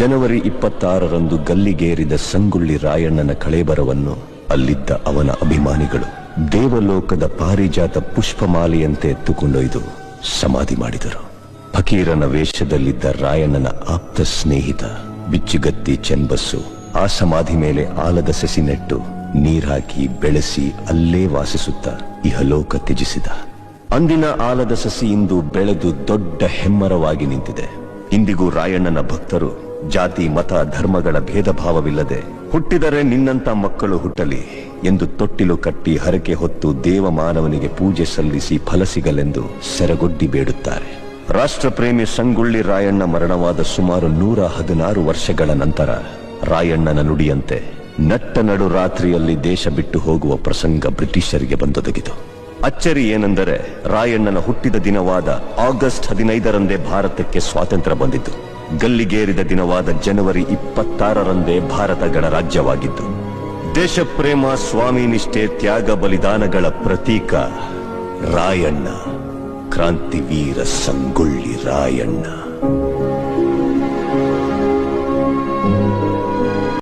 ಜನವರಿ 26ರಂದು ಗಲ್ಲಿಗೇರಿದ ಸಂಗೊಳ್ಳಿ ರಾಯಣ್ಣನ ಕಳೇಬರವನ್ನು ಅಲ್ಲಿದ್ದ ಅವನ ಅಭಿಮಾನಿಗಳು ದೇವಲೋಕದ ಪಾರಿಜಾತ ಪುಷ್ಪಮಾಲೆಯಂತೆ ಎತ್ತುಕೊಂಡೊಯ್ದು ಸಮಾಧಿ ಮಾಡಿದರು. ಫಕೀರನ ವೇಷದಲ್ಲಿದ್ದ ರಾಯಣ್ಣನ ಆಪ್ತ ಸ್ನೇಹಿತ ಬಿಚ್ಚುಗತ್ತಿ ಚೆನ್ಬಸ್ಸು ಆ ಸಮಾಧಿ ಮೇಲೆ ಆಲದ ಸಸಿ ನೆಟ್ಟು ನೀರಾಕಿ ಬೆಳೆಸಿ ಅಲ್ಲೇ ವಾಸಿಸುತ್ತಾ ಇಹಲೋಕ ತ್ಯಜಿಸಿದ. ಅಂದಿನ ಆಲದ ಸಸಿ ಇಂದು ಬೆಳೆದು ದೊಡ್ಡ ಹೆಮ್ಮರವಾಗಿ ನಿಂತಿದೆ. ಇಂದಿಗೂ ರಾಯಣ್ಣನ ಭಕ್ತರು ಜಾತಿ ಮತ ಧರ್ಮಗಳ ಭೇದ ಭಾವವಿಲ್ಲದೆ ಹುಟ್ಟಿದರೆ ನಿನ್ನಂತ ಮಕ್ಕಳು ಹುಟ್ಟಲಿ ಎಂದು ತೊಟ್ಟಿಲು ಕಟ್ಟಿ ಹರಕೆ ಹೊತ್ತು ದೇವಮಾನವನಿಗೆ ಪೂಜೆ ಸಲ್ಲಿಸಿ ಫಲ ಸಿಗಲೆಂದು ಸೆರಗೊಡ್ಡಿ ಬೇಡುತ್ತಾರೆ. ರಾಷ್ಟ್ರಪ್ರೇಮಿ ಸಂಗೊಳ್ಳಿ ರಾಯಣ್ಣ ಮರಣವಾದ ಸುಮಾರು 116 ವರ್ಷಗಳ ನಂತರ ರಾಯಣ್ಣನ ನುಡಿಯಂತೆ ನಟ್ಟ ನಡು ರಾತ್ರಿಯಲ್ಲಿ ದೇಶ ಬಿಟ್ಟು ಹೋಗುವ ಪ್ರಸಂಗ ಬ್ರಿಟಿಷರಿಗೆ ಬಂದೊದಗಿತು. ಅಚ್ಚರಿ ಏನೆಂದರೆ ರಾಯಣ್ಣನ ಹುಟ್ಟಿದ ದಿನವಾದ ಆಗಸ್ಟ್ 15ರಂದೇ ಭಾರತಕ್ಕೆ ಸ್ವಾತಂತ್ರ್ಯ ಬಂದಿತು. ಗಲ್ಲಿಗೇರಿದ ದಿನವಾದ ಜನವರಿ 26ರಂದೇ ಭಾರತ ಗಣರಾಜ್ಯವಾಗಿದ್ದು. ದೇಶಪ್ರೇಮ, ಸ್ವಾಮಿ ನಿಷ್ಠೆ, ತ್ಯಾಗ ಬಲಿದಾನಗಳ ಪ್ರತೀಕ ರಾಯಣ್ಣ, ಕ್ರಾಂತಿವೀರ ಸಂಗೊಳ್ಳಿ ರಾಯಣ್ಣ.